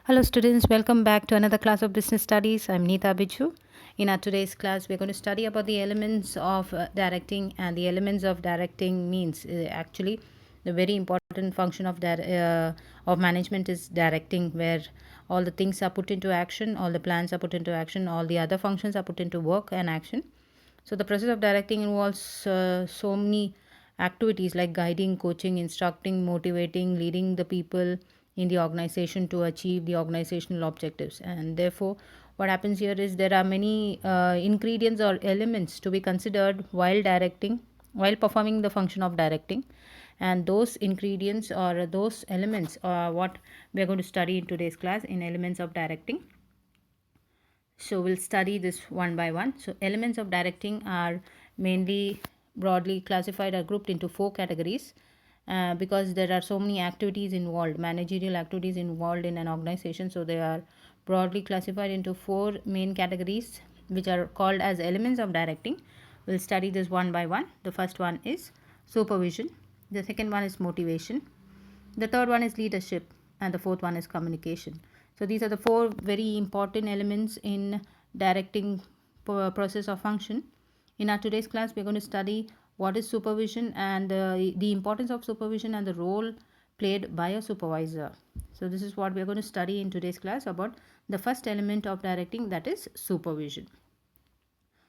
Hello students, welcome back to another class of business studies. I'm Neeta Bichu. In our today's class, we're going to study about the elements of directing, and the elements of directing means actually the very important function of management is directing, where all the things are put into action, all the plans are put into action, all the other functions are put into work and action. So the process of directing involves so many activities like guiding, coaching, instructing, motivating, leading the people in the organization to achieve the organizational objectives. And therefore, what happens here is there are many ingredients or elements to be considered while directing, while performing the function of directing. And those ingredients or those elements are what we are going to study in today's class in elements of directing. So we'll study this one by one. So elements of directing are mainly broadly classified or grouped into four categories because there are so many activities involved, managerial activities involved in an organization. So they are broadly classified into four main categories which are called as elements of directing. We'll study this one by one. The first one is supervision. The second one is motivation. The third one is leadership, and the fourth one is communication. So these are the four very important elements in directing process or function. In our today's class, we're going to study what is supervision and the importance of supervision and the role played by a supervisor. So this is what we're going to study in today's class about the first element of directing, that is supervision.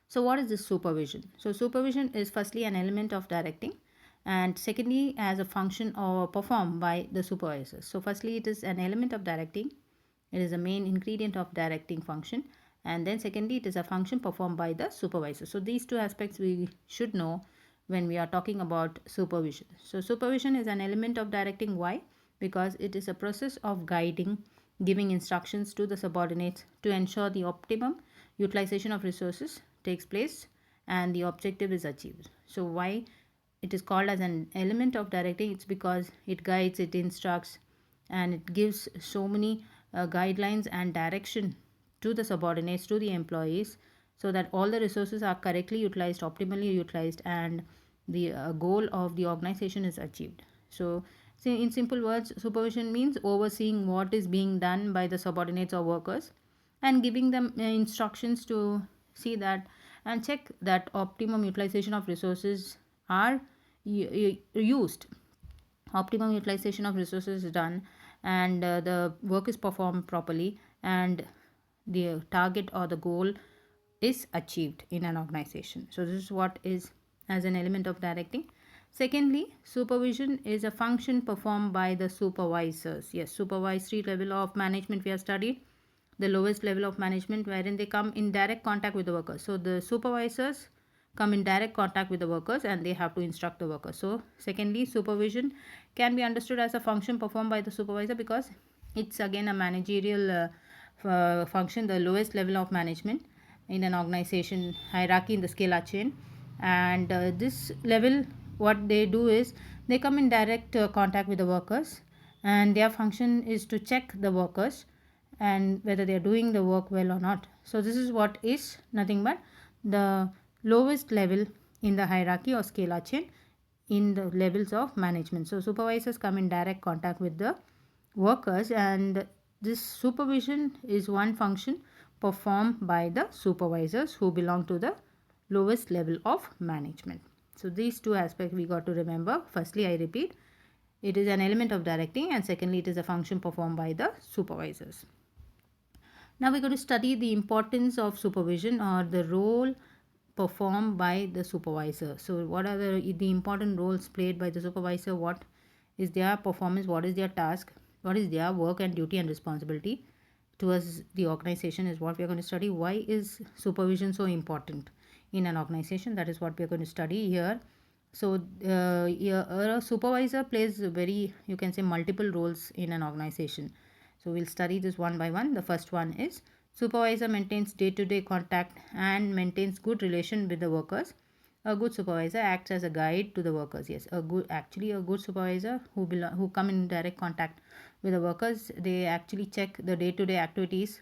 So what is this supervision? So supervision is firstly an element of directing, and secondly as a function or performed by the supervisor. So firstly it is an element of directing, it is a main ingredient of directing function, and then secondly it is a function performed by the supervisor. So these two aspects we should know when we are talking about supervision. So supervision is an element of directing. Why? Because it is a process of guiding, giving instructions to the subordinates to ensure the optimum utilization of resources takes place and the objective is achieved. So why it is called as an element of directing? It's because it guides, it instructs, and it gives so many guidelines and direction to the subordinates, to the employees, so that all the resources are correctly utilized, optimally utilized, and the goal of the organization is achieved. So in simple words, supervision means overseeing what is being done by the subordinates or workers and giving them instructions to see that and check that optimum utilization of resources are used, optimum utilization of resources is done, and the work is performed properly, and the target or the goal is achieved in an organization. So this is what is as an element of directing. Secondly, supervision is a function performed by the supervisors. Yes, supervisory level of management we have studied, the lowest level of management, wherein they come in direct contact with the workers. So the supervisors come in direct contact with the workers and they have to instruct the workers. So secondly, supervision can be understood as a function performed by the supervisor because it's again a managerial function, the lowest level of management in an organization hierarchy in the scalar chain. And this level, what they do is they come in direct contact with the workers, and their function is to check the workers and whether they are doing the work well or not. So this is what is nothing but the lowest level in the hierarchy or scalar chain in the levels of management. So supervisors come in direct contact with the workers, and this supervision is one function performed by the supervisors who belong to the lowest level of management. So these two aspects we got to remember. Firstly, I repeat, it is an element of directing, and secondly it is a function performed by the supervisors. Now we're going to study the importance of supervision or the role performed by the supervisor. So what are the important roles played by the supervisor? What is their performance? What is their task? What is their work and duty and responsibility towards the organization is what we are going to study. Why is supervision so important in an organization? That is what we are going to study here. So a supervisor plays very, you can say, multiple roles in an organization. So we'll study this one by one. The first one is supervisor maintains day-to-day contact and maintains good relation with the workers. A good supervisor acts as a guide to the workers. Yes, a good supervisor who come in direct contact with the workers, they actually check the day-to-day activities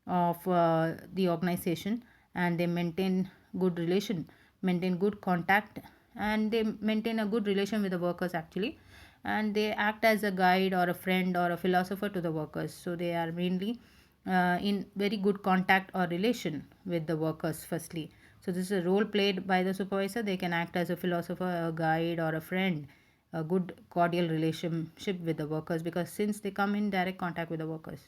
of the organization, and they maintain good relation, maintain good contact, and they maintain a good relation with the workers actually. and they act as a guide or a friend or a philosopher to the workers. So they are mainly in very good contact or relation with the workers firstly. So this is a role played by the supervisor. They can act as a philosopher, a guide, or a friend, a good cordial relationship with the workers, because since they come in direct contact with the workers.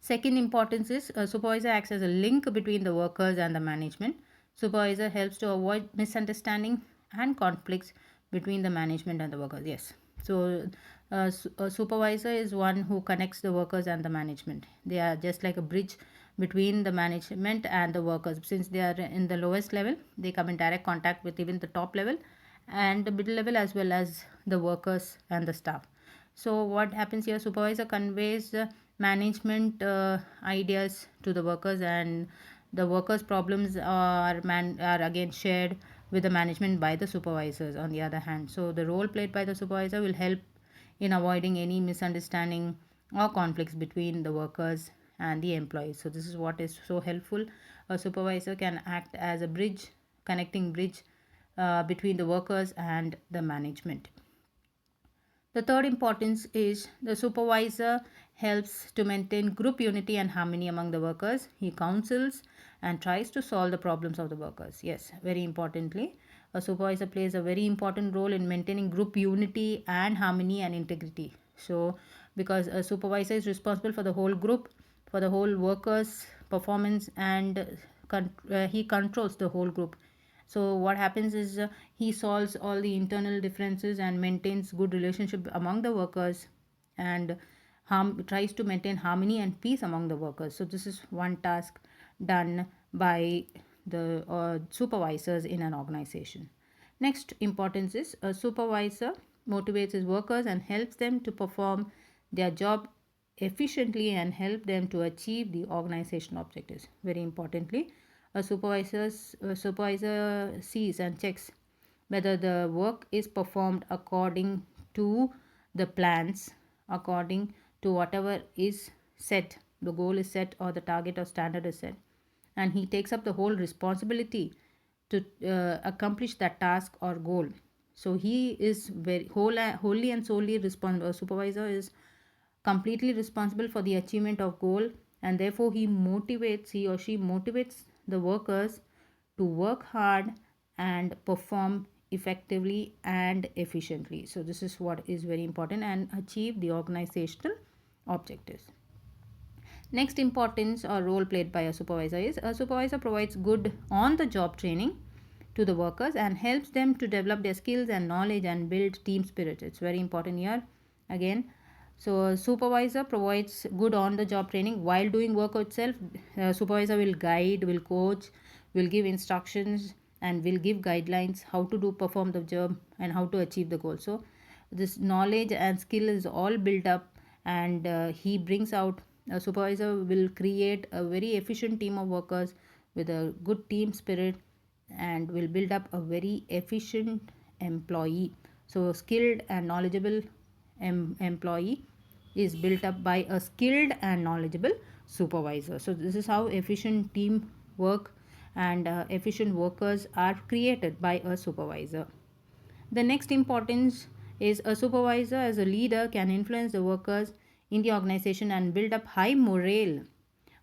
Second importance is a supervisor acts as a link between the workers and the management. Supervisor helps to avoid misunderstanding and conflicts between the management and the workers. Yes. So a supervisor is one who connects the workers and the management. They are just like a bridge between the management and the workers. Since they are in the lowest level, they come in direct contact with even the top level and the middle level, as well as the workers and the staff. So what happens here, supervisor conveys management ideas to the workers, and the workers problems are again shared with the management by the supervisors on the other hand. So the role played by the supervisor will help in avoiding any misunderstanding or conflicts between the workers and the employees. So this is what is so helpful. A supervisor can act as a bridge, connecting bridge between the workers and the management. The third importance is the supervisor helps to maintain group unity and harmony among the workers. He counsels and tries to solve the problems of the workers. Yes, very importantly, a supervisor plays a very important role in maintaining group unity and harmony and integrity. So, because a supervisor is responsible for the whole group, for the whole workers' performance, and he controls the whole group. So what happens is he solves all the internal differences and maintains good relationship among the workers, and tries to maintain harmony and peace among the workers. So this is one task done by the supervisors in an organization. Next importance is a supervisor motivates his workers and helps them to perform their job efficiently and help them to achieve the organization objectives. Very importantly, a supervisor sees and checks whether the work is performed according to the plans, according to whatever is set, the goal is set or the target or standard is set, and he takes up the whole responsibility to accomplish that task or goal. So he is wholly and solely responsible. A supervisor is completely responsible for the achievement of goal, and therefore he or she motivates the workers to work hard and perform effectively and efficiently. So this is what is very important, and achieve the organizational objectives. Next importance or role played by a supervisor is a supervisor provides good on the job training to the workers and helps them to develop their skills and knowledge and build team spirit. It's very important here again. So a supervisor provides good on the job training while doing work itself. Supervisor will guide, will coach, will give instructions, and will give guidelines how to do perform the job and how to achieve the goal. So this knowledge and skill is all built up, and he brings out, a supervisor will create a very efficient team of workers with a good team spirit, and will build up a very efficient employee. So skilled and knowledgeable employee is built up by a skilled and knowledgeable supervisor. So this is how efficient team work and efficient workers are created by a supervisor. The next importance is a supervisor as a leader can influence the workers in the organization and build up high morale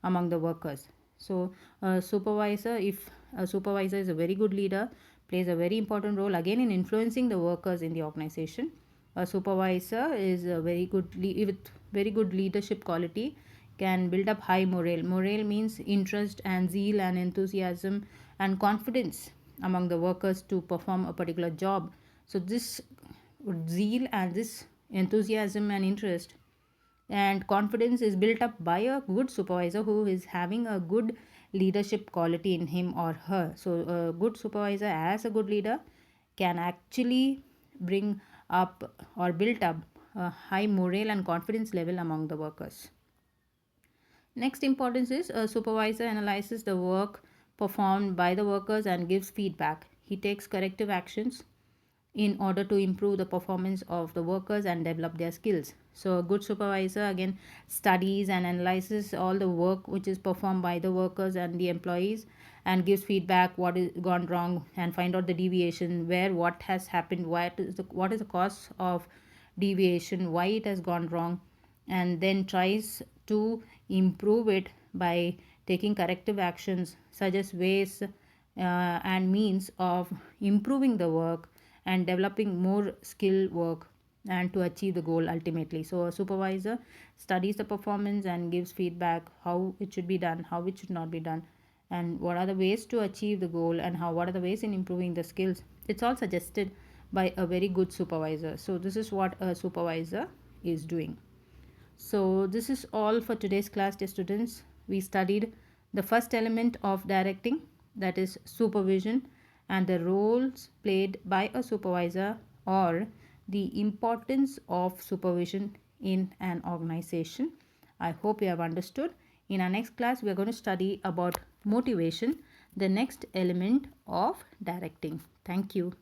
among the workers. So if a supervisor is a very good leader, plays a very important role again in influencing the workers in the organization. A supervisor is a with very good leadership quality, can build up high morale. Morale means interest and zeal and enthusiasm and confidence among the workers to perform a particular job. So this zeal and this enthusiasm and interest and confidence is built up by a good supervisor who is having a good leadership quality in him or her. So a good supervisor as a good leader can actually bring up or build up a high morale and confidence level among the workers. Next importance is a supervisor analyzes the work performed by the workers and gives feedback. He takes corrective actions in order to improve the performance of the workers and develop their skills. So a good supervisor again studies and analyzes all the work which is performed by the workers and the employees, and gives feedback what is gone wrong and find out the deviation, where what has happened, what is the cause of deviation, why it has gone wrong, and then tries to improve it by taking corrective actions, suggests ways and means of improving the work and developing more skill work and to achieve the goal ultimately. So a supervisor studies the performance and gives feedback how it should be done, how it should not be done, and what are the ways to achieve the goal, and what are the ways in improving the skills. It's all suggested by a very good supervisor. So this is what a supervisor is doing. So this is all for today's class, dear students. We studied the first element of directing, that is supervision, and the roles played by a supervisor, or the importance of supervision in an organization. I hope you have understood. In our next class, we are going to study about motivation, the next element of directing. Thank you.